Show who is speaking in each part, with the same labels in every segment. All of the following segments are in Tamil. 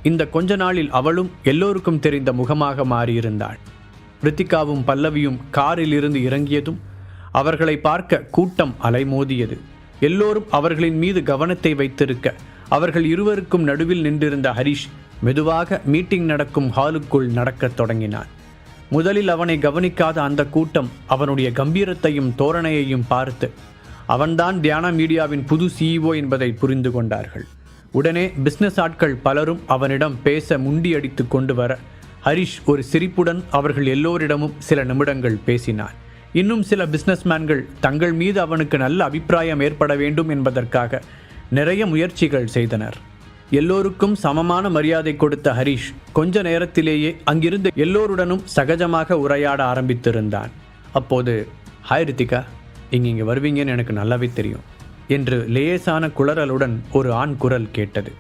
Speaker 1: இந்த கொஞ்ச நாளில் அவளும் எல்லோருக்கும் தெரிந்த முகமாக மாறியிருந்தாள். ரித்திகாவும் பல்லவியும் காரில் இருந்து இறங்கியதும் அவர்களை பார்க்க கூட்டம் அலைமோதியது. எல்லோரும் அவர்களின் மீது கவனத்தை வைத்திருக்க அவர்கள் இருவருக்கும் நடுவில் நின்றிருந்த ஹரிஷ் மெதுவாக மீட்டிங் நடக்கும் ஹாலுக்குள் நடக்கத் தொடங்கினான். முதலில் அவனை கவனிக்காத அந்த கூட்டம் அவனுடைய கம்பீரத்தையும் தோரணையையும் பார்த்து அவன்தான் தியானா மீடியாவின் புது CEO என்பதை புரிந்து கொண்டார்கள். உடனே பிசினஸ் ஆட்கள் பலரும் அவனிடம் பேச முண்டியடித்து கொண்டு வர ஹரிஷ் ஒரு சிரிப்புடன் அவர்கள் எல்லோரிடமும் சில நிமிடங்கள் பேசினான். இன்னும் சில பிசினஸ்மேன்கள் தங்கள் மீது அவனுக்கு நல்ல அபிப்பிராயம் ஏற்பட வேண்டும் என்பதற்காக நிறைய முயற்சிகள் செய்தனர். எல்லோருக்கும் சமமான மரியாதை கொடுத்த ஹரிஷ் கொஞ்ச நேரத்திலேயே அங்கிருந்த எல்லோருடனும் சகஜமாக உரையாட ஆரம்பித்திருந்தான். அப்போது, ஹாய் ரித்திகா, இங்கே வருவீங்கன்னு எனக்கு நல்லாவே தெரியும் என்று லேசான குளறலுடன் ஒரு ஆண் குரல் கேட்டது.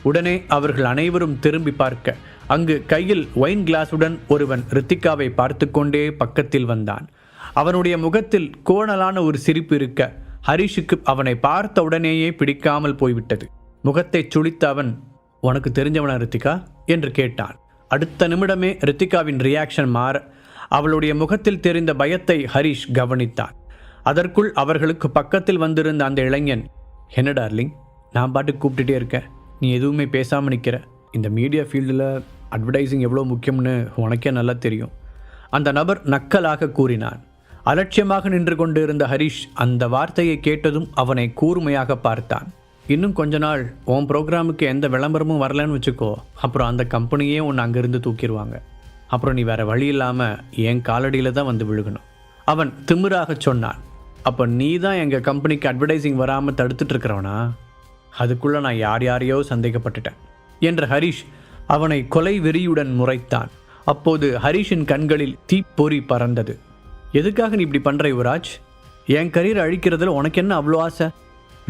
Speaker 1: உடனே அவர்கள் அனைவரும் திரும்பி பார்க்க அங்கு கையில் ஒயின் கிளாஸுடன் ஒருவன் ரித்திகாவை பார்த்து கொண்டே பக்கத்தில் வந்தான். அவனுடைய முகத்தில் கோணலான ஒரு சிரிப்பு இருக்க ஹரிஷுக்கு அவனை பார்த்த உடனேயே பிடிக்காமல் போய்விட்டது. முகத்தை சுளித்த அவன், உனக்கு தெரிஞ்சவனா ரித்திகா என்று கேட்டான். அடுத்த நிமிடமே ரித்திகாவின் ரியாக்ஷன் மாற அவளுடைய முகத்தில் தெரிந்த பயத்தை ஹரிஷ் கவனித்தான். அதற்குள் அவர்களுக்கு பக்கத்தில் வந்திருந்த அந்த இளைஞன், என்ன டார்லிங், நான் பாட்டுக்கு கூப்பிட்டுட்டே இருக்கேன், நீ எதுவுமே பேசாமல் நிற்கிற. இந்த மீடியா ஃபீல்டில் அட்வர்டைஸிங் எவ்வளோ முக்கியம்னு உனக்கே நல்லா தெரியும். அந்த நபர் நக்கலாக கூறினான். அலட்சியமாக நின்று கொண்டு இருந்த ஹரிஷ் அந்த வார்த்தையை கேட்டதும் அவனை கூர்மையாக பார்த்தான். இன்னும் கொஞ்ச நாள் உன் ப்ரோக்ராமுக்கு எந்த விளம்பரமும் வரலன்னு வச்சுக்கோ, அப்புறம் அந்த கம்பெனியே உன்னை அங்கேருந்து தூக்கிடுவாங்க. அப்புறம் நீ வேறு வழி இல்லாமல் என் காலடியில் தான் வந்து விழுகணும். அவன் திமிராக சொன்னான். அப்போ நீ தான் எங்கள் கம்பெனிக்கு அட்வர்டைஸிங் வராமல் தடுத்துட்ருக்கிறவனா? அதுக்குள்ளே நான் யாரையோ சந்தேகப்பட்டுட்டேன் என்ற ஹரிஷ் அவனை கொலை வெறியுடன் முறைத்தான். அப்போது ஹரிஷின் கண்களில் தீப்பொறி பறந்தது. எதுக்காக நீ இப்படி பண்ணுற யுவராஜ்? என் கரியரை அழிக்கிறதுல உனக்கு என்ன அவ்வளோ ஆசை?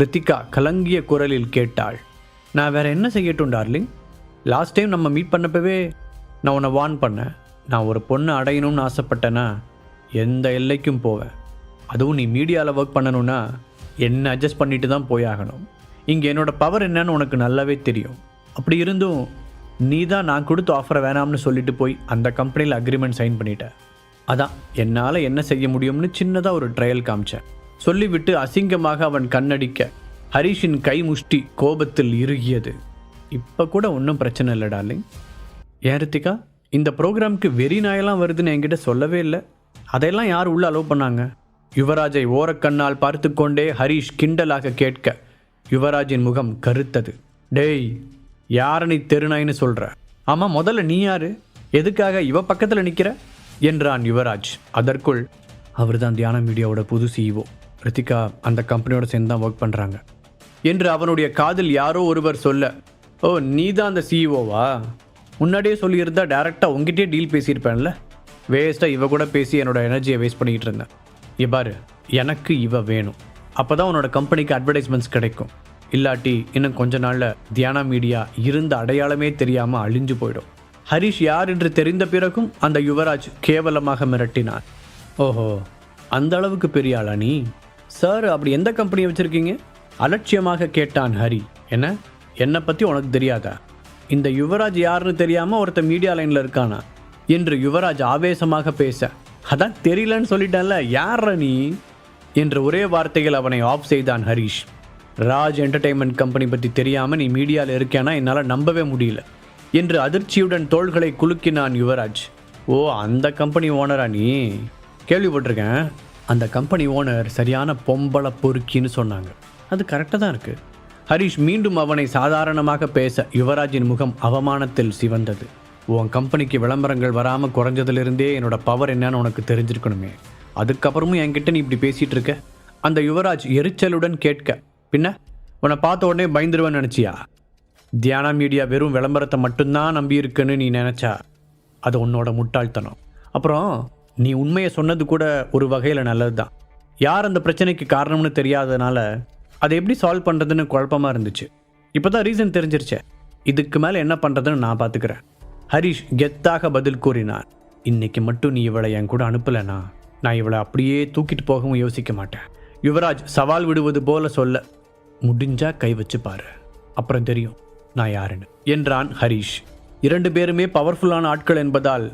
Speaker 1: ரித்திகா கலங்கிய குரலில் கேட்டாள். நான் வேற என்ன செய்யட்டும் டார்லிங்? லாஸ்ட் டைம் நம்ம மீட் பண்ணப்பவே நான் உன்னை வார்ன் பண்ணேன். நான் ஒரு பொண்ணை அடையணும்னு ஆசைப்பட்டேன்னா எந்த எல்லைக்கும் போவேன். அதுவும் நீ மீடியாவில் ஒர்க் பண்ணணுன்னா என்ன அட்ஜஸ்ட் பண்ணிட்டு தான் போயாகணும். இங்கே என்னோடய பவர் என்னன்னு உனக்கு நல்லாவே தெரியும். அப்படி இருந்தும் நீ தான் நான் கொடுத்த ஆஃபரை வேணாம்னு சொல்லிட்டு போய் அந்த கம்பெனியில் அக்ரிமெண்ட் சைன் பண்ணிட்ட. அதான் என்னால் என்ன செய்ய முடியும்னு சின்னதாக ஒரு ட்ரையல் காமிச்சேன் சொல்லிவிட்டு அசிங்கமாக அவன் கண்ணடிக்க ஹரிஷின் கை முஷ்டி கோபத்தில் இறுகியது. இப்போ கூட ஒன்றும் பிரச்சனை இல்லை டார்லிங். ஏன் ரித்திகா, இந்த ப்ரோக்ராமுக்கு வெறி நாயெல்லாம் வருதுன்னு என்கிட்ட சொல்லவே இல்லை. அதையெல்லாம் யார் உள்ள அலோவ் பண்ணாங்க? யுவராஜை ஓரக்கண்ணால் பார்த்து கொண்டே ஹரிஷ் கிண்டலாக கேட்க யுவராஜின் முகம் கருத்தது. டேய், யாரை நீ தெருநாயின்னு சொல்கிற? ஆமாம், முதல்ல நீ யாரு? எதுக்காக இவ பக்கத்தில் நிற்கிற என்றான் யுவராஜ். அதற்குள், அவர் தான் தியானா மீடியாவோட புது CEO. ரித்திகா அந்த கம்பெனியோட சேர்ந்து தான் ஒர்க் பண்ணுறாங்க என்று அவனுடைய காதில் யாரோ ஒருவர் சொல்ல, ஓ நீ தான் அந்த CEOவா? முன்னாடியே சொல்லியிருந்தா டேரெக்டாக உங்ககிட்டே டீல் பேசியிருப்பேன்ல. வேஸ்ட்டாக இவ கூட பேசி என்னோட எனர்ஜியை வேஸ்ட் பண்ணிக்கிட்டு இருந்தேன். பாரு, எனக்கு இவ வேணும். அப்போ தான் உன்னோட கம்பெனிக்கு அட்வர்டைஸ்மெண்ட்ஸ் கிடைக்கும். இல்லாட்டி இன்னும் கொஞ்ச நாளில் தியானா மீடியா இருந்த அடையாளமே தெரியாமல் அழிஞ்சு போயிடும். ஹரிஷ் யார் என்று தெரிந்த பிறகும் அந்த யுவராஜ் கேவலமாக மிரட்டினான். ஓஹோ, அந்த அளவுக்கு பெரிய ஆளா நீ? சார், அப்படி எந்த கம்பெனியை வச்சுருக்கீங்க? அலட்சியமாக கேட்டான் ஹரி. என்னை பற்றி உனக்கு தெரியாதா? இந்த யுவராஜ் யாருன்னு தெரியாமல் ஒருத்த மீடியா லைனில் இருக்கானா என்று யுவராஜ் ஆவேசமாக பேச, அதான் தெரியலன்னு சொல்லிட்டேன்ல, யார நீ என்று ஒரே வார்த்தையில் அவனை ஆஃப் செய்தான் ஹரிஷ். ராஜ் என்டர்டெயின்மெண்ட் கம்பெனி பற்றி தெரியாமல் நீ மீடியாவில் இருக்கேன்னா என்னால் நம்பவே முடியல என்று அதிர்ச்சியுடன் தோள்களை குலுக்கினான் யுவராஜ். ஓ, அந்த கம்பெனி ஓனரா நீ? கேள்விப்பட்டிருக்கேன். அந்த கம்பெனி ஓனர் சரியான பொம்பளை பொறுக்கின்னு சொன்னாங்க. அது கரெக்டாக தான் இருக்குது. ஹரிஷ் மீண்டும் அவனை சாதாரணமாக பேச யுவராஜின் முகம் அவமானத்தில் சிவந்தது. உன் கம்பெனிக்கு விளம்பரங்கள் வராமல் குறைஞ்சதுலேருந்தே என்னோட பவர் என்னன்னு உனக்கு தெரிஞ்சிருக்கணுமே. அதுக்கப்புறமும் என்கிட்ட நீ இப்படி பேசிகிட்டு இருக்க? அந்த யுவராஜ் எரிச்சலுடன் கேட்க, பின்ன உன்னை பார்த்த உடனே பயந்துருவேன்னு நினச்சியா? தியானா மீடியா வெறும் விளம்பரத்தை மட்டும்தான் நம்பியிருக்குன்னு நீ நினச்சா அது உன்னோட முட்டாள்தனம். அப்புறம் நீ உண்மையை சொன்னது கூட ஒரு வகையில் நல்லது தான். யார் அந்த பிரச்சனைக்கு காரணம்னு தெரியாததுனால அதை எப்படி சால்வ் பண்ணுறதுன்னு குழப்பமாக இருந்துச்சு. இப்போ தான் ரீசன் தெரிஞ்சிருச்சே. இதுக்கு மேலே என்ன பண்ணுறதுன்னு நான் பார்த்துக்கிறேன். ஹரிஷ் கெத்தாக பதில் கூறினான். இன்னைக்கு மட்டும் நீ இவளை என் கூட அனுப்பலைனா நான் இவளை அப்படியே தூக்கிட்டு போகவும் யோசிக்க மாட்டேன். யுவராஜ் சவால் விடுவது போல சொல்ல, முடிஞ்சா கை வச்சு பாரு, அப்புறம் தெரியும் நான் யாருன்னு என்றான் ஹரிஷ். 2 பேருமே பவர்ஃபுல்லான ஆட்கள் என்பதால்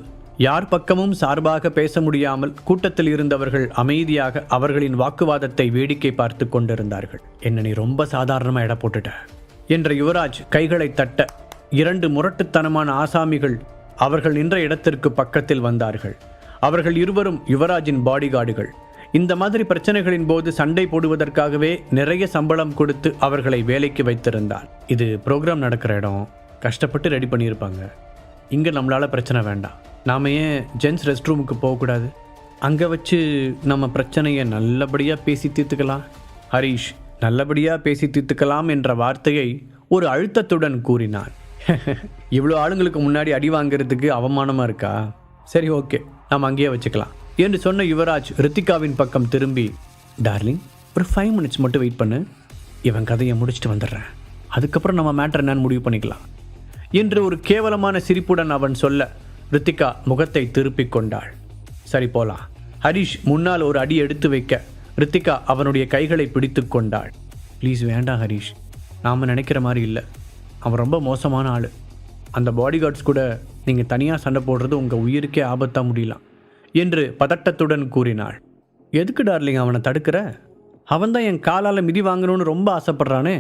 Speaker 1: யார் பக்கமும் சார்பாக பேச முடியாமல் கூட்டத்தில் இருந்தவர்கள் அமைதியாக அவர்களின் வாக்குவாதத்தை வேடிக்கை பார்த்து கொண்டிருந்தார்கள். என்ன நீ ரொம்ப சாதாரணமாக எடை போட்டுட்ட என்ற யுவராஜ் கைகளை தட்ட 2 முரட்டுத்தனமான ஆசாமிகள் அவர்கள் நின்ற இடத்திற்கு பக்கத்தில் வந்தார்கள். அவர்கள் இருவரும் யுவராஜின் பாடிகார்டுகள். இந்த மாதிரி பிரச்சனைகளின் போது சண்டை போடுவதற்காகவே நிறைய சம்பளம் கொடுத்து அவர்களை வேலைக்கு வைத்திருந்தார். இது ப்ரோக்ராம் நடக்கிற இடம், கஷ்டப்பட்டு ரெடி பண்ணியிருப்பாங்க. இங்கே நம்மளால் பிரச்சனை வேண்டாம். நாம் ஏன் ஜென்ஸ் ரெஸ்ட் ரூமுக்கு போகக்கூடாது? அங்கே வச்சு நம்ம பிரச்சனையை நல்லபடியாக பேசி தீர்த்துக்கலாம். ஹரீஷ் நல்லபடியாக பேசி தீர்த்துக்கலாம் என்ற வார்த்தையை ஒரு அழுத்தத்துடன் கூறினான். இவ்வளோ ஆளுங்களுக்கு முன்னாடி அடி வாங்கிறதுக்கு அவமானமாக இருக்கா? சரி, ஓகே, நாம் அங்கேயே வச்சுக்கலாம் என்று சொன்ன யுவராஜ் ரித்திகாவின் பக்கம் திரும்பி, டார்லிங், ஒரு 5 மினிட்ஸ் மட்டும் வெயிட் பண்ணு, இவன் கதையை முடிச்சுட்டு வந்துடுறேன், அதுக்கப்புறம் நம்ம மேட்டர் என்னன்னு முடிவு பண்ணிக்கலாம் என்று ஒரு கேவலமான சிரிப்புடன் அவன் சொல்ல ரித்திகா முகத்தை திருப்பிக் கொண்டாள். சரி, போலாம். ஹரீஷ் முன்னால் ஒரு அடி எடுத்து வைக்க ரித்திகா அவனுடைய கைகளை பிடித்து கொண்டாள். ப்ளீஸ் வேண்டாம் ஹரீஷ், நாம் நினைக்கிற மாதிரி இல்லை. அவன் ரொம்ப மோசமான ஆள். அந்த பாடிகார்ட்ஸ் கூட நீங்கள் தனியாக சண்டை போடுறது உங்கள் உயிருக்கே ஆபத்தாக முடியலாம் என்று பதட்டத்துடன் கூறினாள். எதுக்கு டார்லிங் அவனை தடுக்கிற? அவன் தான் என் காலால் மிதி வாங்கணும்னு ரொம்ப ஆசைப்படுறானே,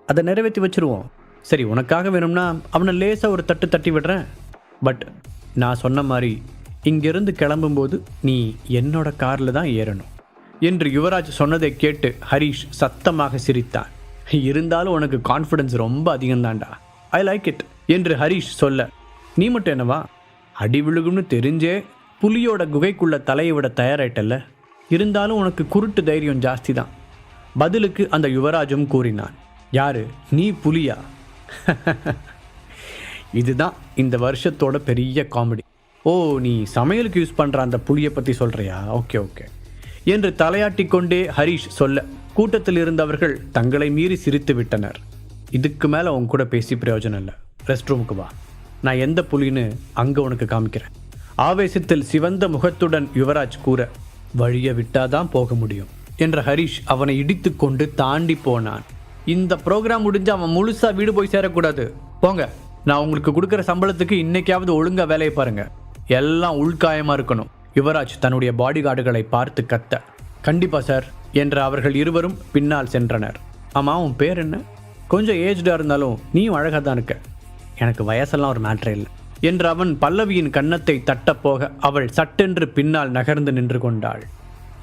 Speaker 1: அதை நிறைவேற்றி வச்சுருவோம். சரி, உனக்காக வேணும்னா அவனை லேசாக ஒரு தட்டு தட்டி விடுறேன். பட் நான் சொன்ன மாதிரி இங்கிருந்து கிளம்பும்போது நீ என்னோட காரில் தான் ஏறணும் என்று யுவராஜ் சொன்னதை கேட்டு ஹரீஷ் சத்தமாக சிரித்தான். இருந்தாலும் உனக்கு கான்ஃபிடன்ஸ் ரொம்ப அதிகம்தான்டா, ஐ லைக் இட் என்று ஹரீஷ் சொல்ல, நீ மட்டும் என்னவா, அடி விழுகும்னு தெரிஞ்சே புலியோட குகைக்குள்ள தலையை விட தயாராயிட்டல்ல, இருந்தாலும் உனக்கு குருட்டு தைரியம் ஜாஸ்தி தான். பதிலுக்கு அந்த யுவராஜும் கூறினான், யாரு நீ புலியா? இதுதான் இந்த வருஷத்தோட பெரிய காமெடி. ஓ, நீ சமையலுக்கு யூஸ் பண்ணுற அந்த புலியை பற்றி சொல்கிறியா? ஓகே ஓகே என்று தலையாட்டி கொண்டே ஹரீஷ் சொல்ல கூட்டத்தில் இருந்தவர்கள் தங்களை மீறி சிரித்து விட்டனர். இதுக்கு மேலே உன் கூட பேசி பிரயோஜனம் இல்லை, ரெஸ்ட் ரூமுக்கு வா, நான் எந்த புலின்னு அங்கே உனக்கு காமிக்கிறேன். ஆவேசத்தில் சிவந்த முகத்துடன் யுவராஜ் கூற, வழியை விட்டாதான் போக முடியும் என்ற ஹரீஷ் அவனை இடித்து கொண்டு தாண்டி போனான். இந்த ப்ரோக்ராம் முடிஞ்சு அவன் முழுசாக வீடு போய் சேரக்கூடாது. போங்க, நான் உங்களுக்கு கொடுக்குற சம்பளத்துக்கு இன்னைக்காவது ஒழுங்காக வேலையை பாருங்க, எல்லாம் உள்காயமாக இருக்கணும். யுவராஜ் தன்னுடைய பாடிகார்டுகளை பார்த்து கத்த, கண்டிப்பா சார் என்ற அவர்கள் இருவரும் பின்னால் சென்றனர். ஆமாம், உன் பேர் என்ன? கொஞ்சம் ஏஜ்டாக இருந்தாலும் நீயும் அழகாக தான் இருக்க, எனக்கு வயசெல்லாம் ஒரு மேட்ரே இல்லை என்று அவன் பல்லவியின் கன்னத்தை தட்டப்போக அவள் சட்டென்று பின்னால் நகர்ந்து நின்று கொண்டாள்.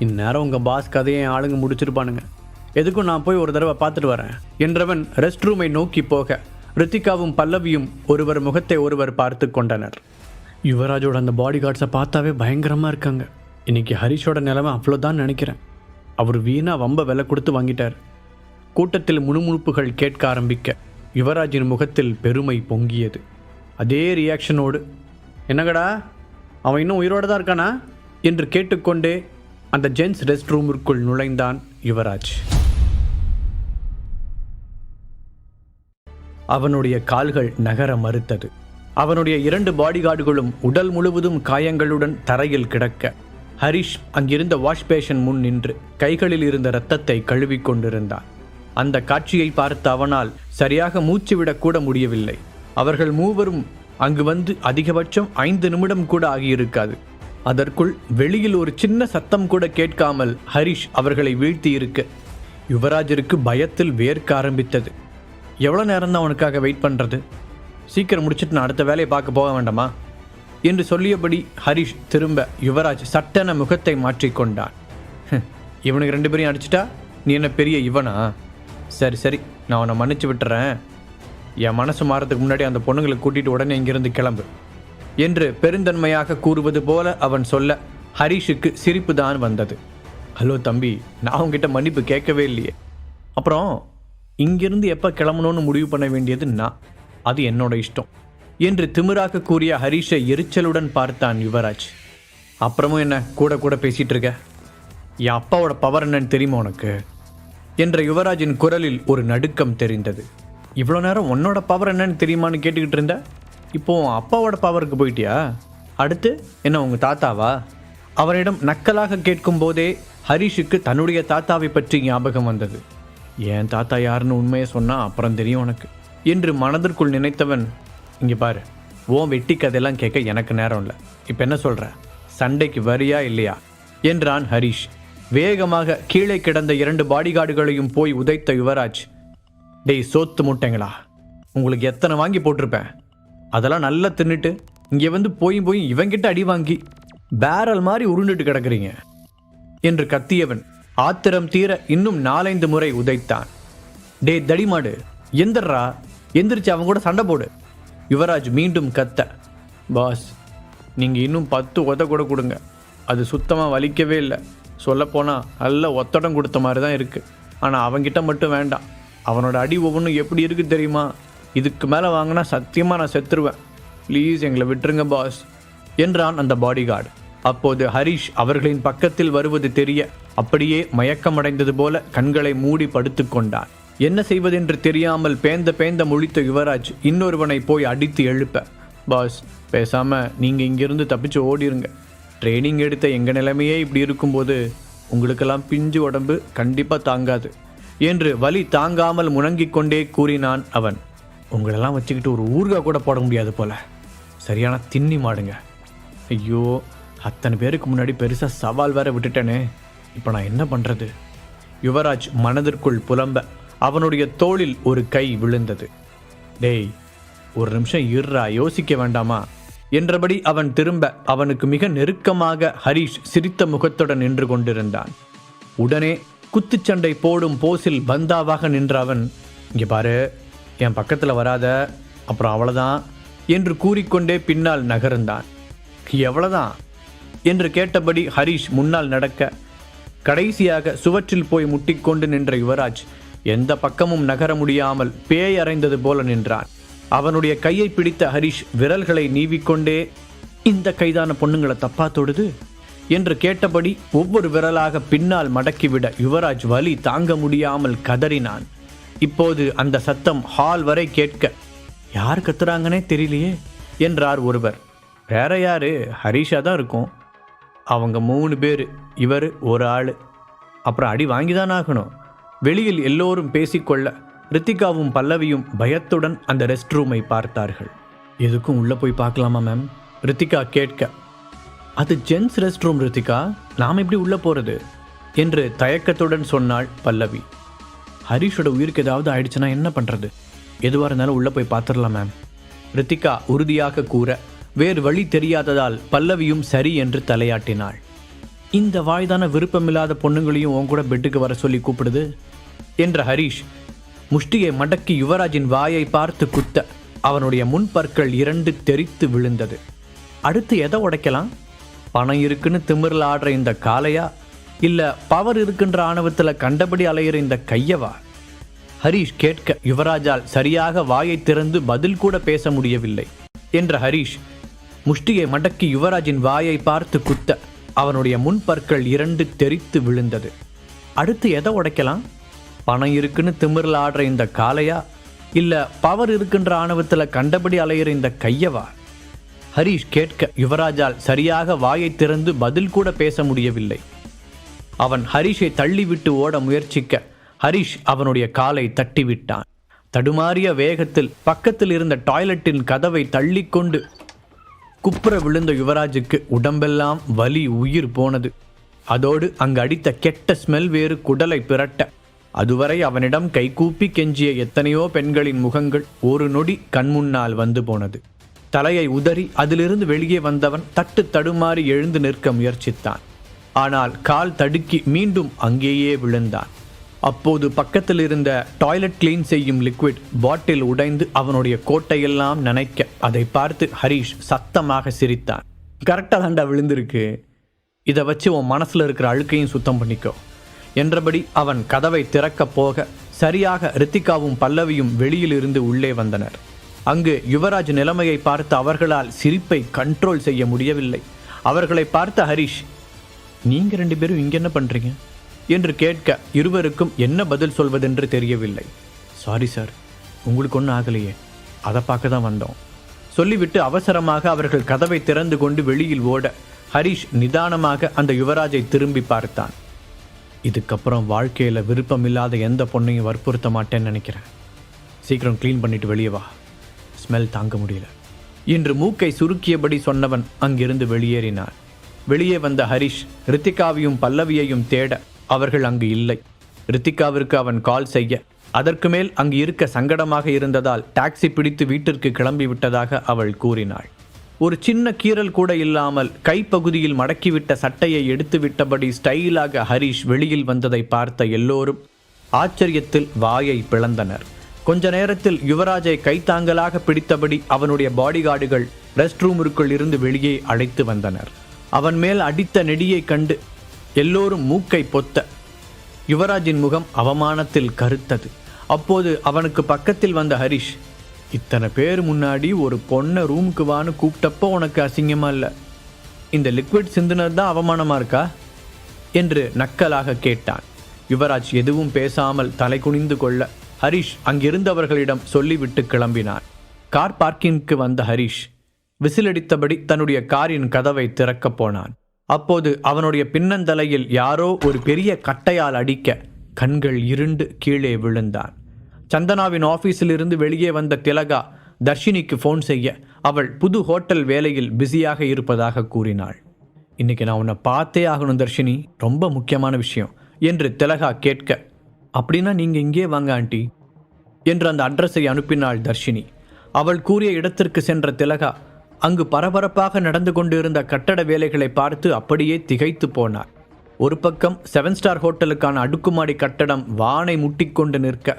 Speaker 1: இந்நேரம் உங்கள் பாஸ் கதையை ஆளுங்க முடிச்சிருப்பானுங்க, எதுக்கும் நான் போய் ஒரு தடவை பார்த்துட்டு வரேன் என்றவன் ரெஸ்ட் ரூமை நோக்கி போக ரித்திகாவும் பல்லவியும் ஒருவர் முகத்தை ஒருவர் பார்த்து கொண்டனர். யுவராஜோட அந்த பாடிகார்ட்ஸை பார்த்தாவே பயங்கரமாக இருக்காங்க. இன்னைக்கு ஹரிஷோட நிலைமை அவ்வளோதான் நினைக்கிறேன். அவர் வீணா வம்ப விலை கொடுத்து வாங்கிட்டார். கூட்டத்தில் முணுமுணுப்புகள் கேட்க ஆரம்பிக்க யுவராஜின் முகத்தில் பெருமை பொங்கியது. அதே ரியாக்ஷனோடு, என்னங்கடா அவன் இன்னும் உயிரோடு தான் இருக்கானா என்று கேட்டுக்கொண்டே அந்த ஜென்ஸ் ரெஸ்ட் ரூமிற்குள் நுழைந்தான் யுவராஜ். அவனுடைய கால்கள் நகர மறுத்தது. அவனுடைய 2 பாடிகார்டுகளும் உடல் முழுவதும் காயங்களுடன் தரையில் கிடக்க ஹரிஷ் அங்கிருந்த வாஷ் பேஷன் முன் நின்று கைகளில் இருந்த இரத்தத்தை கழுவிக் கொண்டிருந்தான். அந்த காட்சியை பார்த்த அவனால் சரியாக மூச்சு விடக்கூட முடியவில்லை. அவர்கள் மூவரும் அங்கு வந்து அதிகபட்சம் 5 நிமிடம் கூட ஆகியிருக்காது. அதற்குள் வெளியில் ஒரு சின்ன சத்தம் கூட கேட்காமல் ஹரிஷ் அவர்களை வீழ்த்தி இருக்க யுவராஜிற்கு பயத்தில் வேர்க்க ஆரம்பித்தது. எவ்வளோ நேரம் தான் அவனுக்காக வெயிட் பண்ணுறது? சீக்கிரம் முடிச்சுட்டு நான் அடுத்த வேலையை பார்க்க போக வேண்டாமா என்று சொல்லியபடி ஹரிஷ் திரும்ப யுவராஜ் சட்டென முகத்தை மாற்றிக்கொண்டான். இவனுக்கு 2 பேரையும் அடிச்சிட்டா நீ என்ன பெரிய இவனா? சரி சரி, நான் அவனை மன்னிச்சு விட்டுறேன். என் மனசு மாறதுக்கு முன்னாடி அந்த பொண்ணுங்களை கூட்டிகிட்டு உடனே இங்கிருந்து கிளம்பு என்று பெருந்தன்மையாக கூறுவது போல அவன் சொல்ல ஹரிஷுக்கு சிரிப்பு தான் வந்தது. ஹலோ தம்பி, நான் உங்ககிட்ட மன்னிப்பு கேட்கவே இல்லையே. அப்புறம் இங்கிருந்து எப்போ கிளம்பணும்னு முடிவு பண்ண வேண்டியது நான், அது என்னோட இஷ்டம் என்று திமிராக கூறிய ஹரிஷை எரிச்சலுடன் பார்த்தான் யுவராஜ். அப்புறமும் என்ன கூட கூட பேசிகிட்டு இருக்க? என் அப்பாவோட பவர் என்னன்னு தெரியுமா உனக்கு என்ற யுவராஜின் குரலில் ஒரு நடுக்கம் தெரிந்தது. இவ்வளோ நேரம் உன்னோட பவர் என்னன்னு தெரியுமான்னு கேட்டுக்கிட்டு இருந்த, இப்போ அப்பாவோட பவருக்கு போயிட்டியா? அடுத்து என்ன உங்கள் தாத்தாவா? அவரிடம் நக்கலாக கேட்கும் போதே ஹரிஷுக்கு தன்னுடைய தாத்தாவை பற்றி ஞாபகம் வந்தது. என் தாத்தா யாருன்னு உண்மையை சொன்னால் அப்புறம் தெரியும் உனக்கு என்று மனதிற்குள் நினைத்தவன், இங்கே பாரு, ஓன் வெட்டி கதையெல்லாம் கேட்க எனக்கு நேரம் இல்லை. இப்போ என்ன சொல்கிற, சண்டைக்கு வரியா இல்லையா என்றான் ஹரிஷ். வேகமாக கீழே கிடந்த 2 பாடிகார்டுகளையும் போய் உதைத்த யுவராஜ், டேய் சோத்து முட்டைங்களா, உங்களுக்கு எத்தனை வாங்கி போட்டிருப்பேன், அதெல்லாம் நல்லா தின்னுட்டு இங்கே வந்து போய் இவங்கிட்ட அடி வாங்கி பேரல் மாதிரி உருண்டுட்டு கிடக்குறீங்க என்று கத்தியவன் ஆத்திரம் தீர இன்னும் 4-5 முறை உதைத்தான். டே தடிமாடு, எந்திரா, எந்திரிச்சு அவங்க கூட சண்டை போடு. யுவராஜ் மீண்டும் கத்த, பாஸ் நீங்கள் இன்னும் 10 உத கூட கொடுங்க, அது சுத்தமாக வலிக்கவே இல்லை. சொல்லப்போனால் நல்ல ஒத்தடம் கொடுத்த மாதிரி தான் இருக்குது. ஆனால் அவங்கிட்ட மட்டும் வேண்டாம், அவனோட அடி ஒவ்வொன்றும் எப்படி இருக்குது தெரியுமா, இதுக்கு மேலே வாங்கினா சத்தியமாக நான் செத்துருவேன், ப்ளீஸ் எங்களை விட்டுருங்க பாஸ் என்றான் அந்த பாடிகார்டு. அப்போது ஹரிஷ் அவர்களின் பக்கத்தில் வருவது தெரிய அப்படியே மயக்கமடைந்தது போல கண்களை மூடி படுத்து கொண்டான். என்ன செய்வதென்று தெரியாமல் பேந்த முழித்த யுவராஜ் இன்னொருவனை போய் அடித்து எழுப்ப, பாஸ் பேசாமல் நீங்கள் இங்கிருந்து தப்பிச்சு ஓடிருங்க, ட்ரைனிங் எடுத்த எங்கள் நிலைமையே இப்படி இருக்கும்போது உங்களுக்கெல்லாம் பிஞ்சு உடம்பு கண்டிப்பாக தாங்காது என்று வலி தாங்காமல் முணங்கிக் கொண்டே கூறினான் அவன். உங்களெல்லாம் வச்சுக்கிட்டு ஒரு ஊறுகாய் கூட போட முடியாது போல, சரியான தின்னி மாடுங்க. ஐயோ, அத்தனை பேருக்கு முன்னாடி பெருசாக சவால் வேற விட்டுட்டேனே, இப்போ நான் என்ன பண்ணுறது? யுவராஜ் மனதிற்குள் புலம்ப அவனுடைய தோளில் ஒரு கை விழுந்தது. டேய் ஒரு நிமிஷம் இருறா, யோசிக்க வேண்டாமா என்றபடி அவன் திரும்ப அவனுக்கு மிக நெருக்கமாக ஹரிஷ் சிரித்த முகத்துடன் நின்று கொண்டிருந்தான். உடனே குத்துச்சண்டை போடும் போஸில் பந்தாவாக நின்ற அவன், இங்கே பாரு, என் பக்கத்தில் வராத, அப்புறம் அவ்வளோதான் என்று கூறிக்கொண்டே பின்னால் நகர்ந்தான். எவ்வளோதான் என்று கேட்டபடி ஹரிஷ் முன்னால் நடக்க கடைசியாக சுவற்றில் போய் முட்டிக்கொண்டு நின்ற யுவராஜ் எந்த பக்கமும் நகர முடியாமல் பேய் அறைந்தது போல நின்றான். அவனுடைய கையை பிடித்த ஹரிஷ் விரல்களை நீவிக்கொண்டே, இந்த கைதான பொண்ணுங்களை தப்பா தொடுது என்று கேட்டபடி ஒவ்வொரு விரலாக பின்னால் மடக்கிவிட யுவராஜ் வலி தாங்க முடியாமல் கதறினான். இப்போது அந்த சத்தம் ஹால் வரை கேட்க, யார் கத்துறாங்கன்னே தெரியலையே என்றார் ஒருவர். வேற யாரு, ஹரிஷா தான் இருக்கும். அவங்க 3 பேர், இவர் ஒரு ஆள், அப்புறம் அடி வாங்கிதான் ஆகணும். வெளியில் எல்லோரும் பேசிக்கொள்ள ரித்திகாவும் பல்லவியும் பயத்துடன் அந்த ரெஸ்ட் ரூமை பார்த்தார்கள். எதுக்கும் உள்ளே போய் பார்க்கலாமா மேம்? ரித்திகா கேட்க, அது ஜென்ஸ் ரெஸ்ட் ரூம் ரித்திகா, நாம் எப்படி உள்ளே போகிறது என்று தயக்கத்துடன் சொன்னாள் பல்லவி. ஹரிஷோட உயிருக்கு ஏதாவது ஆயிடுச்சுன்னா என்ன பண்ணுறது? எதுவாக இருந்தாலும் உள்ளே போய் பார்த்துடலாம் மேம் ரித்திகா உறுதியாக கூற, வேறு வழி தெரியாததால் பல்லவியும் சரி என்று தலையாட்டினாள். இந்த வாய்தான விருப்பமில்லாத பொண்ணுங்களையும் உன் கூட பெட்டுக்கு வர சொல்லி கூப்பிடுது என்ற ஹரிஷ் முஷ்டியை மடக்கி யுவராஜின் வாயை பார்த்து குத்த அவனுடைய முன்பற்கள் 2 தெரித்து விழுந்தது. அடுத்து எதை உடைக்கலாம்? பணம் இருக்குன்னு திமிரில் ஆடுற இந்த காலையா, இல்லை பவர் இருக்குன்ற ஆணவத்தில் கண்டபடி அலையிற இந்த கையவா? ஹரிஷ் கேட்க யுவராஜால் சரியாக வாயை திறந்து பதில் கூட பேச முடியவில்லை என்ற ஹரிஷ் முஷ்டியை மடக்கி யுவராஜின் வாயை பார்த்து குத்த அவனுடைய முன்பற்கள் 2 தெரித்து விழுந்தது. அடுத்து எதை உடைக்கலாம்? பணம் இருக்குன்னு திமிரில் ஆடுற இந்த காலையா, இல்லை பவர் இருக்குன்ற ஆணவத்தில் கண்டபடி அலையிற இந்த கையவா? ஹரிஷ் கேட்க யுவராஜால் சரியாக வாயை திறந்து பதில் கூட பேச முடியவில்லை. அவன் ஹரிஷை தள்ளிவிட்டு ஓட முயற்சிக்க ஹரிஷ் அவனுடைய காலை தட்டிவிட்டான். தடுமாறிய வேகத்தில் பக்கத்தில் இருந்த டாய்லெட்டின் கதவை தள்ளிக்கொண்டு குப்புற விழுந்த யுவராஜுக்கு உடம்பெல்லாம் வலி உயிர் போனது. அதோடு அங்கு அடித்த கெட்ட ஸ்மெல் வேறு குடலை பிரட்ட. அதுவரை அவனிடம் கைகூப்பி கெஞ்சிய எத்தனையோ பெண்களின் முகங்கள் ஒரு நொடி கண்முன்னால் வந்து போனது. தலையை உதறி அதிலிருந்து வெளியே வந்தவன் தட்டு தடுமாறி எழுந்து நிற்க முயற்சித்தான். ஆனால் கால் தடுக்கி மீண்டும் அங்கேயே விழுந்தான். அப்போது பக்கத்தில் இருந்த டாய்லெட் கிளீன் செய்யும் லிக்விட் பாட்டில் உடைந்து அவனுடைய கோட்டையெல்லாம் நனைக்க அதை பார்த்து ஹரிஷ் சத்தமாக சிரித்தான். கரெக்டாக தாண்டா விழுந்திருக்கு, இதை வச்சு உன் மனசில் இருக்கிற அழுக்கையும் சுத்தம் பண்ணிக்கோ என்றபடி அவன் கதவை திறக்கப் போக சரியாக ரித்திகாவும் பல்லவியும் வெளியிலிருந்து உள்ளே வந்தனர். அங்கு யுவராஜ் நிலைமையை பார்த்து அவர்களால் சிரிப்பை கண்ட்ரோல் செய்ய முடியவில்லை. அவர்களை பார்த்த ஹரிஷ், நீங்க 2 பேரும் இங்க என்ன பண்றீங்க என்று கேட்க இருவருக்கும் என்ன பதில் சொல்வதென்று தெரியவில்லை. சாரி சார், உங்களுக்கு ஒன்றும் ஆகலையே, அதை பார்க்க தான் வந்தோம் சொல்லிவிட்டு அவசரமாக அவர்கள் கதவை திறந்து கொண்டு வெளியில் ஓட ஹரிஷ் நிதானமாக அந்த யுவராஜை திரும்பி பார்த்தான். இதுக்கப்புறம் வாழ்க்கையில் விருப்பமில்லாத எந்த பொண்ணையும் வற்புறுத்த மாட்டேன்னு நினைக்கிறேன். சீக்கிரம் க்ளீன் பண்ணிட்டு வெளியே வா, ஸ்மெல் தாங்க முடியல என்று மூக்கை சுருக்கியபடி சொன்னவன் அங்கிருந்து வெளியேறினான். வெளியே வந்த ஹரிஷ் ரித்திகாவையும் பல்லவியையும் தேட அவர்கள் அங்கு இல்லை. ரித்திகாவிற்கு அவன் கால் செய்ய அதற்கு மேல் அங்கு இருக்க சங்கடமாக இருந்ததால் டாக்ஸி பிடித்து வீட்டிற்கு கிளம்பி விட்டதாக அவள் கூறினாள். ஒரு சின்ன கீறல் கூட இல்லாமல் கைப்பகுதியில் மடக்கிவிட்ட சட்டையை எடுத்துவிட்டபடி ஸ்டைலாக ஹரிஷ் வெளியில் வந்ததை பார்த்த எல்லோரும் ஆச்சரியத்தில் வாயை பிளந்தனர். கொஞ்ச நேரத்தில் யுவராஜை கைத்தாங்கலாக பிடித்தபடி அவனுடைய பாடிகார்டுகள் ரெஸ்ட் ரூமிற்குள் இருந்து வெளியே அழைத்து வந்தனர். அவன் மேல் அடித்த நெடியை கண்டு எல்லோரும் மூக்கை பொத்த யுவராஜின் முகம் அவமானத்தில் கருத்தது. அப்போது அவனுக்கு பக்கத்தில் வந்த ஹரிஷ், இத்தனை பேர் முன்னாடி ஒரு பொண்ணை ரூமுக்கு வான்னு கூப்பிட்டப்போ உனக்கு அசிங்கமா இல்லை, இந்த லிக்விட் சிந்தினது தான் அவமானமா இருக்கா என்று நக்கலாக கேட்டான். யுவராஜ் எதுவும் பேசாமல் தலை குனிந்து கொள்ள ஹரிஷ் அங்கிருந்தவர்களிடம் சொல்லிவிட்டு கிளம்பினான். கார் பார்க்கிங்க்கு வந்த ஹரிஷ் விசிலடித்தபடி தன்னுடைய காரின் கதவை திறக்கப் போனான். அப்போது அவனுடைய பின்னந்தலையில் யாரோ ஒரு பெரிய கட்டையால் அடிக்க கண்கள் இருண்டு கீழே விழுந்தான். சந்தனாவின் ஆபீஸில் இருந்து வெளியே வந்த திலகா தர்ஷினிக்கு ஃபோன் செய்ய அவள் புது ஹோட்டல் வேலையில் பிஸியாக இருப்பதாக கூறினாள். இன்னைக்கு நான் உன்னை பார்த்தே ஆகணும் தர்ஷினி, ரொம்ப முக்கியமான விஷயம் என்று திலகா கேட்க, அப்படின்னா நீங்கள் இங்கே வாங்க ஆண்டி என்று அந்த அட்ரஸை அனுப்பினாள் தர்ஷினி. அவள் கூறிய இடத்திற்கு சென்ற திலகா அங்கு பரபரப்பாக நடந்து கொண்டிருந்த கட்டட வேலைகளை பார்த்து அப்படியே திகைத்து போனார். ஒரு பக்கம் 7 ஸ்டார் ஹோட்டலுக்கான அடுக்குமாடி கட்டடம் வானை முட்டிக்கொண்டு நிற்க,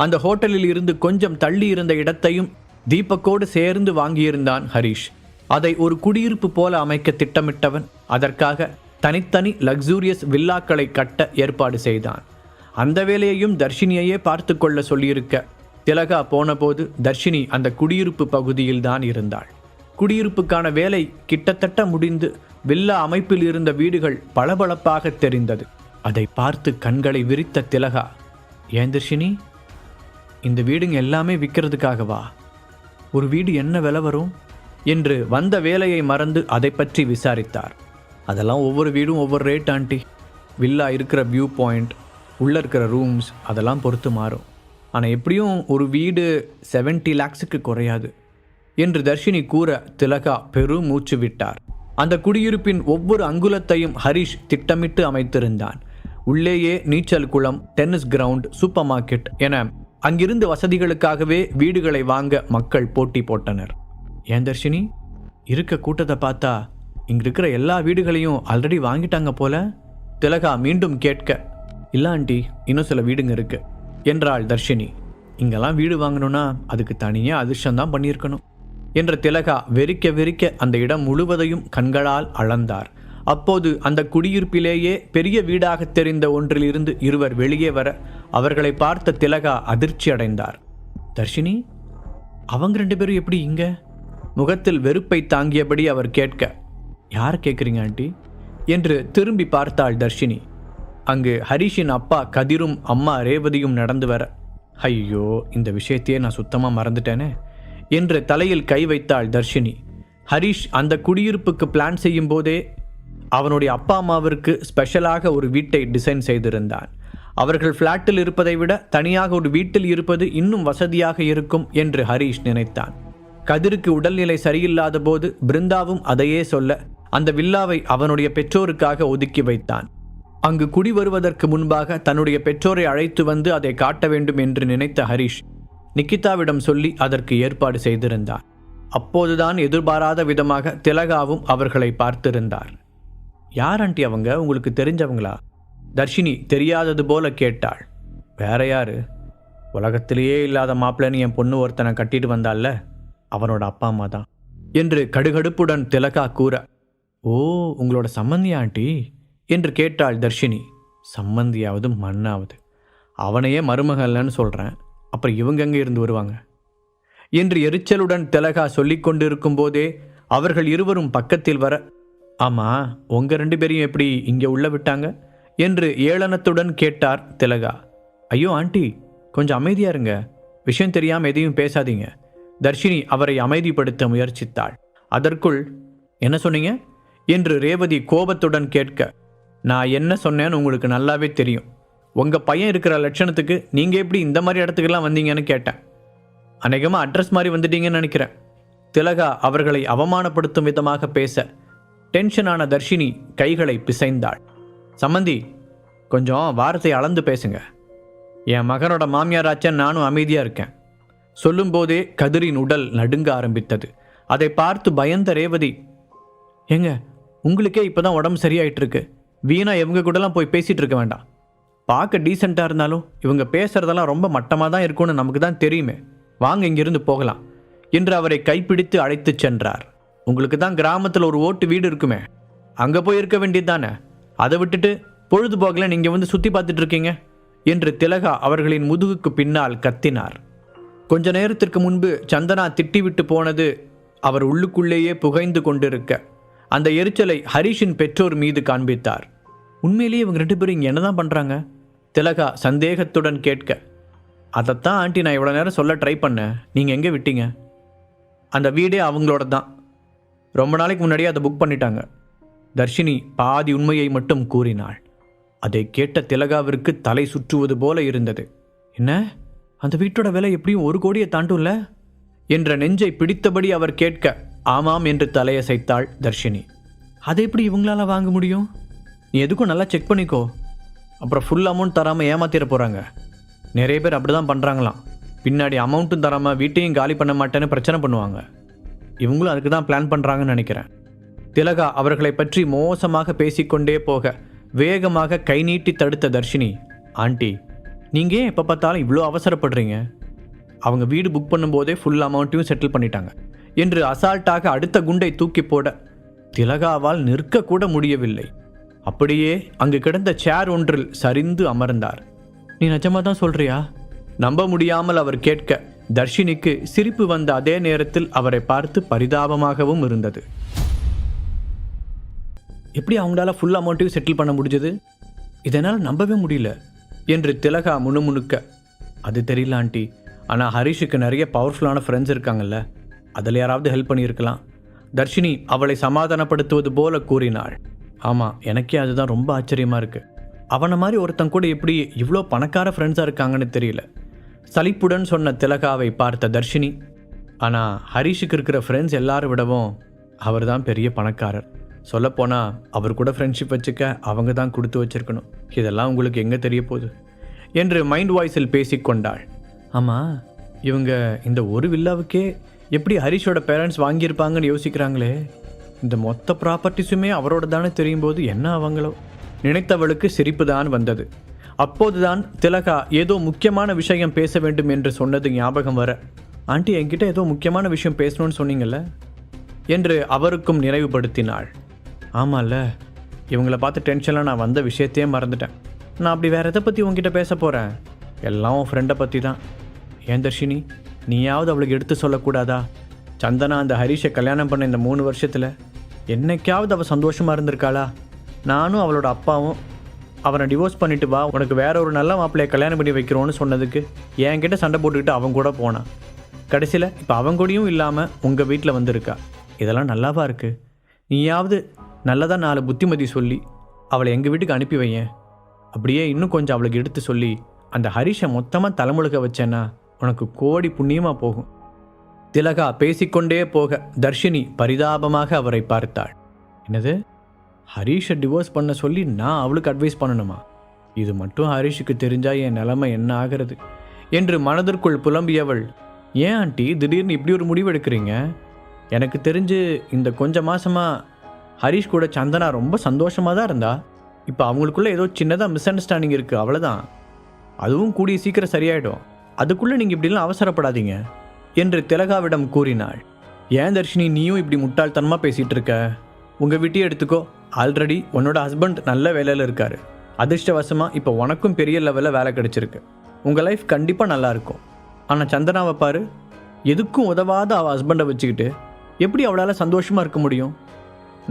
Speaker 1: அந்த ஹோட்டலில் இருந்து கொஞ்சம் தள்ளி இருந்த இடத்தையும் தீபக்கோடு சேர்ந்து வாங்கியிருந்தான் ஹரிஷ். அதை ஒரு குடியிருப்பு போல அமைக்க திட்டமிட்டவன் அதற்காக தனித்தனி லக்ஸூரியஸ் வில்லாக்களை கட்ட ஏற்பாடு செய்தான். அந்த வேலையையும் தர்ஷினியையே பார்த்து கொள்ள சொல்லியிருக்க திலகா போனபோது தர்ஷினி அந்த குடியிருப்பு பகுதியில் தான் இருந்தாள். குடியிருப்புக்கான வேலை கிட்டத்தட்ட முடிந்து வில்லா அமைப்பில் இருந்த வீடுகள் பளபளப்பாக தெரிந்தது. அதை பார்த்து கண்களை விரித்த திலகா, ஏன் தர்ஷினி, இந்த வீடுங்க எல்லாமே விற்கிறதுக்காகவா? ஒரு வீடு என்ன விலை வரும் என்று வந்த வேலையை மறந்து அதை பற்றி விசாரித்தார். அதெல்லாம் ஒவ்வொரு வீடும் ஒவ்வொரு ரேட் ஆண்டி. வில்லா இருக்கிற வியூ பாயிண்ட், உள்ளே இருக்கிற ரூம்ஸ் அதெல்லாம் பொறுத்து மாறும். ஆனால் எப்படியும் ஒரு வீடு 70 lakhs குறையாது என்று தர்ஷினி கூற திலகா பெரும் மூச்சு விட்டார். அந்த குடியிருப்பின் ஒவ்வொரு அங்குலத்தையும் ஹரிஷ் திட்டமிட்டு அமைத்திருந்தான். உள்ளேயே நீச்சல் குளம், டென்னிஸ் கிரவுண்ட், சூப்பர் மார்க்கெட் என அங்கிருந்து வசதிகளுக்காகவே வீடுகளை வாங்க மக்கள் போட்டி போட்டனர். ஏன் தர்ஷினி, இருக்க கூட்டத்தை பார்த்தா இங்க இருக்கிற எல்லா வீடுகளையும் ஆல்ரெடி வாங்கிட்டாங்க போல திலகா மீண்டும் கேட்க, இல்ல ஆண்டி, இன்னும் சில வீடுங்க இருக்கு என்றாள் தர்ஷினி. இங்கெல்லாம் வீடு வாங்கணும்னா அதுக்கு தனியாக அதிர்ஷ்டம்தான் பண்ணியிருக்கணும் என்ற திலகா வெறிக்க வெறிக்க அந்த இடம் முழுவதையும் கண்களால் அளந்தார். அப்போது அந்த குடியிருப்பிலேயே பெரிய வீடாக தெரிந்த ஒன்றிலிருந்து இருவர் வெளியே வர அவர்களை பார்த்த திலகா அதிர்ச்சி அடைந்தார். தர்ஷினி, அவங்க 2 பேரும் எப்படி இங்க? முகத்தில் வெறுப்பை தாங்கியபடி அவர் கேட்க, யார் கேட்குறீங்க ஆண்டி என்று திரும்பி பார்த்தாள் தர்ஷினி. அங்கு ஹரிஷின் அப்பா கதிரும் அம்மா ரேவதியும் நடந்து வர, ஐயோ இந்த விஷயத்தையே நான் சுத்தமாக மறந்துட்டேனே என்று தலையில் கை வைத்தாள் தர்ஷினி. ஹரிஷ் அந்த குடியிருப்புக்கு பிளான் செய்யும் போதே அவனுடைய அப்பா அம்மாவிற்கு ஸ்பெஷலாக ஒரு வீட்டை டிசைன் செய்திருந்தான். அவர்கள் ஃப்ளாட்டில் இருப்பதை விட தனியாக ஒரு வீட்டில் இருப்பது இன்னும் வசதியாக இருக்கும் என்று ஹரிஷ் நினைத்தான். கதிருக்கு உடல்நிலை சரியில்லாத போது பிருந்தாவும் அதையே சொல்ல அந்த வில்லாவை அவனுடைய பெற்றோருக்காக ஒதுக்கி வைத்தான். அங்கு குடி வருவதற்கு முன்பாக தன்னுடைய பெற்றோரை அழைத்து வந்து அதை காட்ட வேண்டும் என்று நினைத்த ஹரிஷ் நிக்கிதாவிடம் சொல்லி அதற்கு ஏற்பாடு செய்திருந்தார். அப்போதுதான் எதிர்பாராத விதமாக திலகாவும் அவர்களை பார்த்திருந்தார். யார் ஆண்டி அவங்க, உங்களுக்கு தெரிஞ்சவங்களா? தர்ஷினி தெரியாதது போல கேட்டாள். வேற யாரு, உலகத்திலேயே இல்லாத மாப்பிள்ளைன்னு என் பொண்ணு ஒருத்தனை கட்டிட்டு வந்தால, அவனோட அப்பா அம்மா தான் என்று கடுகடுப்புடன் திலகா கூற, ஓ உங்களோட சம்மந்தியா ஆண்டி என்று கேட்டாள் தர்ஷினி. சம்மந்தியாவது மண்ணாவது, அவனையே மருமகல்லன்னு சொல்கிறேன், அப்புறம் இவங்க எங்கே இருந்து வருவாங்க என்று எரிச்சலுடன் திலகா சொல்லி கொண்டிருக்கும் போதே அவர்கள் இருவரும் பக்கத்தில் வர, ஆமாம் உங்கள் 2 பேரையும் எப்படி இங்கே உள்ள விட்டாங்க என்று ஏளனத்துடன் கேட்டார் திலகா. ஐயோ ஆண்டி, கொஞ்சம் அமைதியா இருங்க, விஷயம் தெரியாமல் எதையும் பேசாதீங்க. தர்ஷினி அவரை அமைதிப்படுத்த முயற்சித்தாள். அதற்குள், என்ன சொன்னீங்க என்று ரேவதி கோபத்துடன் கேட்க, நான் என்ன சொன்னேன்னு உங்களுக்கு நல்லாவே தெரியும். உங்கள் பையன் இருக்கிற லட்சணத்துக்கு நீங்கள் எப்படி இந்த மாதிரி இடத்துக்கெல்லாம் வந்தீங்கன்னு கேட்டேன். அநேகமாக அட்ரஸ் மாதிரி வந்துட்டீங்கன்னு நினைக்கிறேன் திலகா அவர்களை அவமானப்படுத்தும் விதமாக பேச டென்ஷனான தர்ஷினி கைகளை பிசைந்தாள். சம்மந்தி, கொஞ்சம் வார்த்தை அளந்து பேசுங்க. என் மகனோட மாமியாராச்சன் நானும் அமைதியாக இருக்கேன். சொல்லும்போதே கதிரின் உடல் நடுங்க ஆரம்பித்தது. அதை பார்த்து பயந்த ரேவதி, ஏங்க உங்களுக்கே இப்போ தான் உடம்பு சரியாயிட்டு இருக்கு, வீணா இவங்க கூடலாம் போய் பேசிகிட்டு இருக்க வேண்டாம். பார்க்க டீசெண்டாக இருந்தாலும் இவங்க பேசுகிறதெல்லாம் ரொம்ப மட்டமாக தான் இருக்கும்னு நமக்கு தான் தெரியுமே. வாங்க இங்கிருந்து போகலாம் என்று அவரை கைப்பிடித்து அழைத்துச் சென்றார். உங்களுக்கு தான் கிராமத்தில் ஒரு ஓட்டு வீடு இருக்குமே, அங்கே போய் இருக்க வேண்டியது தானே. அதை விட்டுட்டு பொழுதுபோக்கல நீங்கள் வந்து சுற்றி பார்த்துட்டு இருக்கீங்க என்று திலகா அவர்களின் முதுகுக்கு பின்னால் கத்தினார். கொஞ்ச நேரத்திற்கு முன்பு சந்தனா திட்டிவிட்டு போனது அவர் உள்ளுக்குள்ளேயே புகைந்து கொண்டிருக்க அந்த எரிச்சலை ஹரிஷின் பெற்றோர் மீது காண்பித்தார். உண்மையிலேயே இவங்க 2 பேரும் இங்கே என்னதான் பண்ணுறாங்க? திலகா சந்தேகத்துடன் கேட்க, அதைத்தான் ஆண்டி நான் இவ்வளோ நேரம் சொல்ல ட்ரை பண்ணேன், நீங்கள் எங்கே விட்டீங்க? அந்த வீடே அவங்களோட தான், ரொம்ப நாளைக்கு முன்னாடியே அதை புக் பண்ணிட்டாங்க. தர்ஷினி பாதி உண்மையை மட்டும் கூறினாள். அதை கேட்ட திலகாவிற்கு தலை சுற்றுவது போல இருந்தது. என்ன, அந்த வீட்டோட விலை எப்படியும் 1 கோடியை தாண்டும்ல என்ற நெஞ்சை பிடித்தபடி அவர் கேட்க, ஆமாம் என்று தலையசைத்தாள் தர்ஷினி. அதை எப்படி இவங்களால வாங்க முடியும்? நீ எதுக்கும் நல்லா செக் பண்ணிக்கோ, அப்புறம் ஃபுல் அமௌண்ட் தராமல் ஏமாத்திர போகிறாங்க. நிறைய பேர் அப்படி தான் பண்ணுறாங்களாம். பின்னாடி அமௌண்ட்டும் தராமல் வீட்டையும் காலி பண்ண மாட்டேன்னு பிரச்சனை பண்ணுவாங்க. இவங்களும் அதுக்கு தான் பிளான் பண்ணுறாங்கன்னு நினைக்கிறேன். திலகா அவர்களை பற்றி மோசமாக பேசிக்கொண்டே போக வேகமாக கை நீட்டி தடுத்த தர்ஷினி, ஆண்டி நீங்கள் ஏன் எப்போ பார்த்தாலும் இவ்வளோ அவசரப்படுறீங்க? அவங்க வீடு புக் பண்ணும்போதே ஃபுல் அமௌண்ட்டையும் செட்டில் பண்ணிட்டாங்க என்று அசால்ட்டாக அடுத்த குண்டை தூக்கி போட திலகாவால் நிற்கக்கூட முடியவில்லை. அப்படியே அங்கு கிடந்த சேர் ஒன்றில் சரிந்து அமர்ந்தார். நீ நிஜமாக தான் சொல்றியா? நம்ப முடியாமல் அவர் கேட்க தர்ஷினிக்கு சிரிப்பு வந்த அதே நேரத்தில் அவரை பார்த்து பரிதாபமாகவும் இருந்தது. எப்படி அவங்களால ஃபுல் அமௌண்ட்டையும் செட்டில் பண்ண முடிஞ்சது? இதனால் நம்பவே முடியல என்று திலகா முணுமுணுக்க, அது தெரியல ஆண்டி, ஆனால் ஹரிஷுக்கு நிறைய பவர்ஃபுல்லான ஃப்ரெண்ட்ஸ் இருக்காங்கல்ல, அதில் யாராவது ஹெல்ப் பண்ணியிருக்கலாம். தர்ஷினி அவளை சமாதானப்படுத்துவது போல கூறினாள். ஆமாம், எனக்கே அதுதான் ரொம்ப ஆச்சரியமாக இருக்குது. அவனை மாதிரி ஒருத்தன் கூட எப்படி இவ்வளோ பணக்கார ஃப்ரெண்ட்ஸாக இருக்காங்கன்னு தெரியல. சலிப்புடன் சொன்ன திலகாவை பார்த்த தர்ஷினி, ஆனால் ஹரிஷுக்கு இருக்கிற ஃப்ரெண்ட்ஸ் எல்லாரும் விடவும் அவர் தான் பெரிய பணக்காரர். சொல்லப்போனால் அவர் கூட ஃப்ரெண்ட்ஷிப் வச்சுக்க அவங்க தான் கொடுத்து வச்சிருக்கணும். இதெல்லாம் உங்களுக்கு எங்கே தெரிய போகுது என்று மைண்ட் வாய்ஸில் பேசிக்கொண்டாள். ஆமாம், இவங்க இந்த ஒரு வில்லாவுக்கே எப்படி ஹரிஷோட பேரண்ட்ஸ் வாங்கியிருப்பாங்கன்னு யோசிக்கிறாங்களே. இந்த மொத்த ப்ராப்பர்ட்டிஸுமே அவரோட தானே தெரியும் போது என்ன அவங்களோ நினைத்தவளுக்கு சிரிப்பு தான் வந்தது. அப்போதுதான் திலகா ஏதோ முக்கியமான விஷயம் பேச வேண்டும் என்று சொன்னது ஞாபகம் வர, ஆண்டி என்கிட்ட ஏதோ முக்கியமான விஷயம் பேசணும்னு சொன்னீங்கல்ல என்று அவருக்கும் நினைவுபடுத்தினாள். ஆமாம்ல, இவங்கள பார்த்து டென்ஷனில் நான் வந்த விஷயத்தையே மறந்துட்டேன். நான் அப்படி வேறு எதை பற்றி உங்ககிட்ட பேச போகிறேன்? எல்லாம் உன் ஃப்ரெண்டை பற்றி தான். ஏன் தர்ஷினி, நீயாவது அவளுக்கு எடுத்து சொல்லக்கூடாதா? சந்தனா அந்த ஹரிஷை கல்யாணம் பண்ண இந்த 3 வருஷத்தில் என்னைக்காவது அவள் சந்தோஷமாக இருந்திருக்காளா? நானும் அவளோட அப்பாவும் அவனை டிவோர்ஸ் பண்ணிட்டு வா, உனக்கு வேற ஒரு நல்ல மாப்பிள்ளையை கல்யாணம் பண்ணி வைக்கிறோன்னு சொன்னதுக்கு என்கிட்ட சண்டை போட்டுக்கிட்டு அவன் கூட போனான். கடைசியில் இப்போ அவங்க கூடயும் இல்லாமல் உங்கள் வீட்டில் வந்திருக்கா. இதெல்லாம் நல்லாவா இருக்குது? நீயாவது நல்லதாக 4 புத்திமதி சொல்லி அவளை எங்கள் வீட்டுக்கு அனுப்பி வையேன். அப்படியே இன்னும் கொஞ்சம் அவளுக்கு எடுத்து சொல்லி அந்த ஹரிஷை மொத்தமாக தலைமுழுக்க வச்சேன்னா உனக்கு கோடி புண்ணியமாக போகும். திலகா பேசிக்கொண்டே போக தர்ஷினி பரிதாபமாக அவரை பார்த்தாள். என்னது, ஹரிஷை டிவோர்ஸ் பண்ண சொல்லி நான் அவளுக்கு அட்வைஸ் பண்ணணுமா? இது மட்டும் ஹரிஷுக்கு தெரிஞ்சா என் நிலைமை என்ன ஆகிறது என்று மனதிற்குள் புலம்பியவள், ஏன் ஆண்டி திடீர்னு இப்படி ஒரு முடிவு எடுக்கிறீங்க? எனக்கு தெரிஞ்சு இந்த கொஞ்ச மாதமாக ஹரிஷ் கூட சந்தனா ரொம்ப சந்தோஷமாக தான் இருந்தா. இப்போ அவங்களுக்குள்ளே ஏதோ சின்னதாக மிஸ் அண்டர்ஸ்டாண்டிங் இருக்குது, அவ்வளோதான். அதுவும் கூடிய சீக்கிரம் சரியாயிடும். அதுக்குள்ளே நீங்கள் இப்படிலாம் அவசரப்படாதீங்க என்று திலகாவிடம் கூறினாள். ஏன் தர்ஷினி நீயும் இப்படி முட்டாள்தனமாக பேசிகிட்டு இருக்க? உங்கள் வீட்டையே எடுத்துக்கோ. ஆல்ரெடி உன்னோட ஹஸ்பண்ட் நல்ல வேலையில் இருக்கார். அதிர்ஷ்டவசமாக இப்போ உனக்கும் பெரிய லெவலில் வேலை கிடச்சிருக்கு. உங்கள் லைஃப் கண்டிப்பாக நல்லாயிருக்கும். ஆனால் சந்தனாவை பாரு, எதுக்கும் உதவாத அவள் ஹஸ்பண்டை வச்சுக்கிட்டு எப்படி அவளால் சந்தோஷமாக இருக்க முடியும்?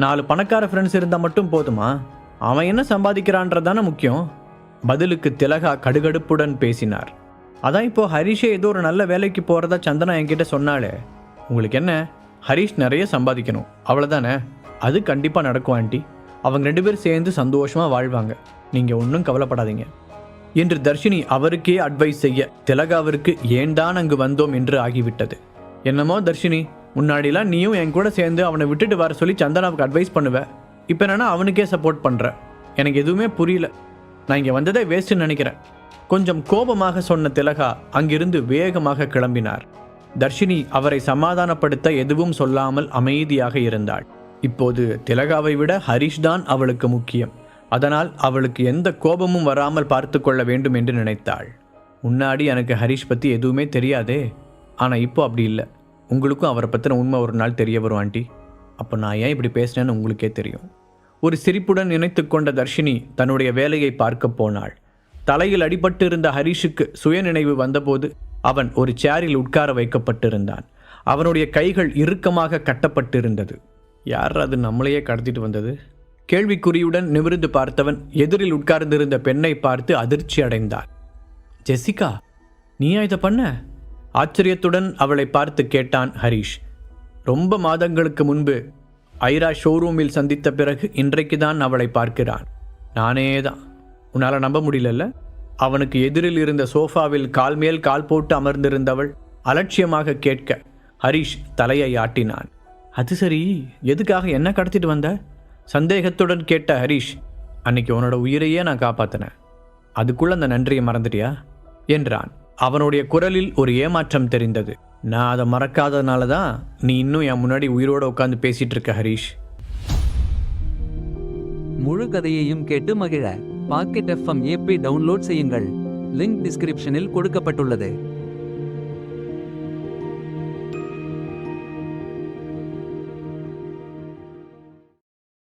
Speaker 1: 4 பணக்கார ஃப்ரெண்ட்ஸ் இருந்தால் மட்டும் போதுமா? அவன் என்ன சம்பாதிக்கிறான்றதானே முக்கியம். பதிலுக்கு திலகா கடுகடுப்புடன் பேசினார். அதான் இப்போது ஹரிஷே ஏதோ ஒரு நல்ல வேலைக்கு போகிறதா சந்தனா என்கிட்ட சொன்னாலே. உங்களுக்கு என்ன, ஹரிஷ் நிறைய சம்பாதிக்கணும் அவ்வளோதானே? அது கண்டிப்பாக நடக்கும் ஆண்டி. அவங்க 2 பேரும் சேர்ந்து சந்தோஷமாக வாழ்வாங்க. நீங்கள் ஒன்றும் கவலைப்படாதீங்க என்று தர்ஷினி அவருக்கே அட்வைஸ் செய்ய திலகாவிற்கு ஏன் தான் அங்கு வந்தோம் என்று ஆகிவிட்டது. என்னமோ தர்ஷினி, முன்னாடிலாம் நீயும் என் கூட சேர்ந்து அவனை விட்டுட்டு வர சொல்லி சந்தனாவுக்கு அட்வைஸ் பண்ணுவ. இப்போ என்னன்னா அவனுக்கே சப்போர்ட் பண்ணுற. எனக்கு எதுவுமே புரியல. நான் இங்கே வந்ததே வேஸ்ட்டுன்னு நினைக்கிறேன். கொஞ்சம் கோபமாக சொன்ன திலகா அங்கிருந்து வேகமாக கிளம்பினார். தர்ஷினி அவரை சமாதானப்படுத்த எதுவும் சொல்லாமல் அமைதியாக இருந்தாள். இப்போது திலகாவை விட ஹரிஷ் தான் அவளுக்கு முக்கியம். அதனால் அவளுக்கு எந்த கோபமும் வராமல் பார்த்து கொள்ள வேண்டும் என்று நினைத்தாள். முன்னாடி எனக்கு ஹரிஷ் பற்றி எதுவுமே தெரியாதே, ஆனால் இப்போ அப்படி இல்லை. உங்களுக்கும் அவரை பற்றின உண்மை ஒரு நாள் தெரிய வரும் ஆண்டி. அப்போ நான் ஏன் இப்படி பேசினேன்னு உங்களுக்கே தெரியும். ஒரு சிரிப்புடன் நினைத்து கொண்ட தர்ஷினி தன்னுடைய வேலையை பார்க்க போனாள். தலையில் அடிபட்டு இருந்த ஹரிஷுக்கு சுயநினைவு வந்தபோது அவன் ஒரு சேரில் உட்கார வைக்கப்பட்டிருந்தான். அவனுடைய கைகள் இறுக்கமாக கட்டப்பட்டிருந்தது. யார் அது நம்மளையே கடத்திட்டு வந்தது? கேள்விக்குறியுடன் நிமிர்ந்து பார்த்தவன் எதிரில் உட்கார்ந்திருந்த பெண்ணை பார்த்து அதிர்ச்சி அடைந்தான். ஜெசிகா, நீயா இதை பண்ண? ஆச்சரியத்துடன் அவளை பார்த்து கேட்டான் ஹரிஷ். ரொம்ப மாதங்களுக்கு முன்பு ஐரா ஷோரூமில் சந்தித்த பிறகு இன்றைக்கு தான் அவளை பார்க்கிறான். நானே தான். உன்னால் நம்ப முடியலல்ல? அவனுக்கு எதிரில் இருந்த சோஃபாவில் கால் மேல் கால் போட்டு அமர்ந்திருந்தவள் அலட்சியமாக கேட்க ஹரிஷ் தலையை ஆட்டினான். அது சரி, எதுக்காக என்ன கடத்திட்டு வந்த? சந்தேகத்துடன் கேட்ட ஹரிஷ், அன்னைக்கு உன்னோட உயிரையே நான் காப்பாற்றினேன், அதுக்குள்ள அந்த நன்றியை மறந்துட்டியா என்றான். அவனுடைய குரலில் ஒரு ஏமாற்றம் தெரிந்தது. நான் அதை மறக்காததுனால தான் நீ இன்னும் என் முன்னாடி உயிரோடு உட்காந்து பேசிட்டு இருக்க ஹரிஷ்.
Speaker 2: முழு கதையையும் கேட்டு மகிழ பாக்கெட் FM ஆப்பை டவுன்லோட் செய்யுங்கள். லிங்க் டிஸ்கிரிப்ஷனில் கொடுக்கப்பட்டுள்ளது.